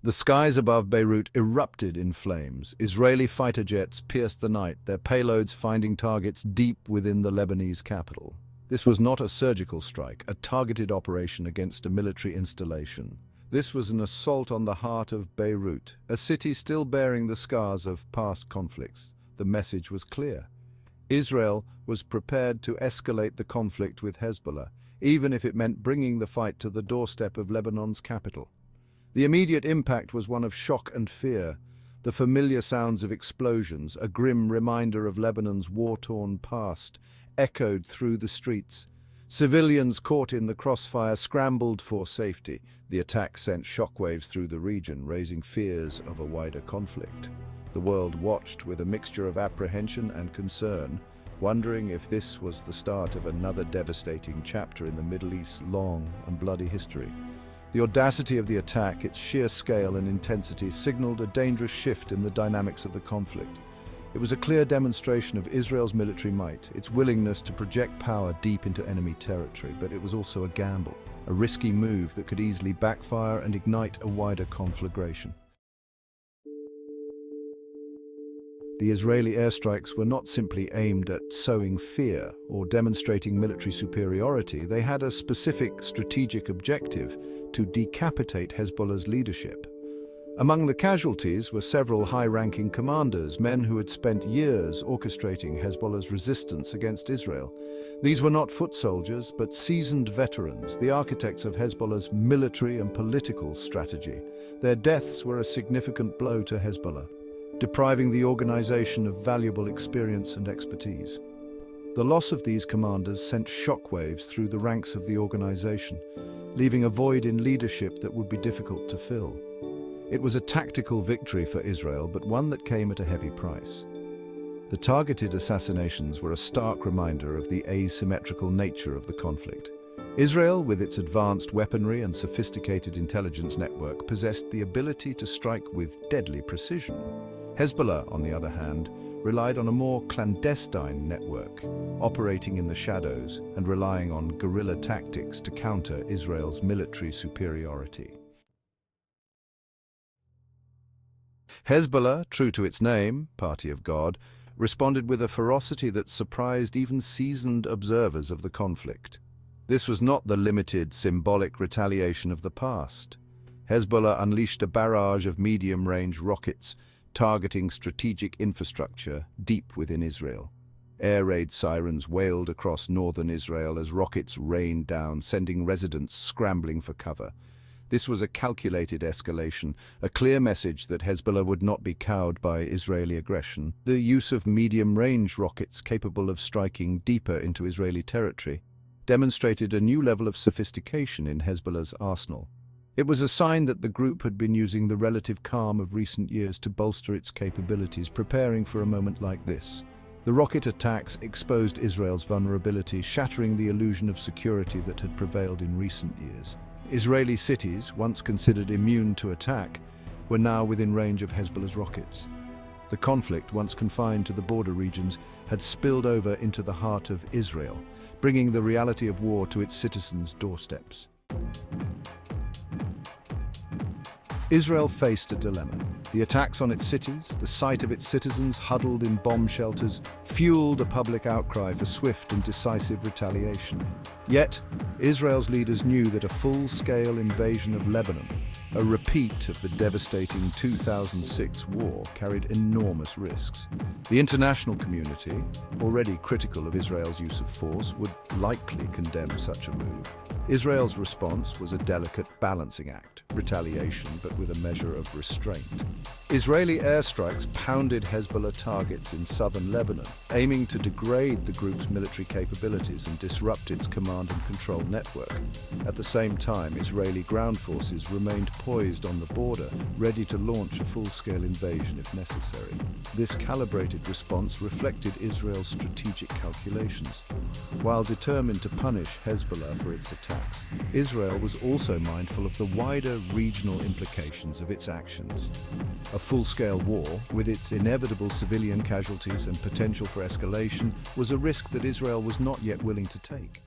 The skies above Beirut erupted in flames. Israeli fighter jets pierced the night, their payloads finding targets deep within the Lebanese capital. This was not a surgical strike, a targeted operation against a military installation. This was an assault on the heart of Beirut, a city still bearing the scars of past conflicts. The message was clear. Israel was prepared to escalate the conflict with Hezbollah, even if it meant bringing the fight to the doorstep of Lebanon's capital. The immediate impact was one of shock and fear. The familiar sounds of explosions, a grim reminder of Lebanon's war-torn past, echoed through the streets. Civilians caught in the crossfire scrambled for safety. The attack sent shockwaves through the region, raising fears of a wider conflict. The world watched with a mixture of apprehension and concern, wondering if this was the start of another devastating chapter in the Middle East's long and bloody history. The audacity of the attack, its sheer scale and intensity, signaled a dangerous shift in the dynamics of the conflict. It was a clear demonstration of Israel's military might, its willingness to project power deep into enemy territory, but it was also a gamble, a risky move that could easily backfire and ignite a wider conflagration. The Israeli airstrikes were not simply aimed at sowing fear or demonstrating military superiority. They had a specific strategic objective: to decapitate Hezbollah's leadership. Among the casualties were several high-ranking commanders, men who had spent years orchestrating Hezbollah's resistance against Israel. These were not foot soldiers, but seasoned veterans, the architects of Hezbollah's military and political strategy. Their deaths were a significant blow to Hezbollah, depriving the organization of valuable experience and expertise. The loss of these commanders sent shockwaves through the ranks of the organization, leaving a void in leadership that would be difficult to fill. It was a tactical victory for Israel, but one that came at a heavy price. The targeted assassinations were a stark reminder of the asymmetrical nature of the conflict. Israel, with its advanced weaponry and sophisticated intelligence network, possessed the ability to strike with deadly precision. Hezbollah, on the other hand, relied on a more clandestine network, operating in the shadows and relying on guerrilla tactics to counter Israel's military superiority. Hezbollah, true to its name, Party of God, responded with a ferocity that surprised even seasoned observers of the conflict. This was not the limited, symbolic retaliation of the past. Hezbollah unleashed a barrage of medium-range rockets, targeting strategic infrastructure deep within Israel. Air raid sirens wailed across northern Israel as rockets rained down, sending residents scrambling for cover. This was a calculated escalation, a clear message that Hezbollah would not be cowed by Israeli aggression. The use of medium-range rockets capable of striking deeper into Israeli territory demonstrated a new level of sophistication in Hezbollah's arsenal. It was a sign that the group had been using the relative calm of recent years to bolster its capabilities, preparing for a moment like this. The rocket attacks exposed Israel's vulnerability, shattering the illusion of security that had prevailed in recent years. Israeli cities, once considered immune to attack, were now within range of Hezbollah's rockets. The conflict, once confined to the border regions, had spilled over into the heart of Israel, bringing the reality of war to its citizens' doorsteps. Israel faced a dilemma. The attacks on its cities, the sight of its citizens huddled in bomb shelters, fueled a public outcry for swift and decisive retaliation. Yet, Israel's leaders knew that a full-scale invasion of Lebanon, a repeat of the devastating 2006 war, carried enormous risks. The international community, already critical of Israel's use of force, would likely condemn such a move. Israel's response was a delicate balancing act, retaliation, but with a measure of restraint. Israeli airstrikes pounded Hezbollah targets in southern Lebanon, aiming to degrade the group's military capabilities and disrupt its command and control network. At the same time, Israeli ground forces remained poised on the border, ready to launch a full-scale invasion if necessary. This calibrated response reflected Israel's strategic calculations. While determined to punish Hezbollah for its attacks, Israel was also mindful of the wider regional implications of its actions. A full-scale war, with its inevitable civilian casualties and potential for escalation, was a risk that Israel was not yet willing to take.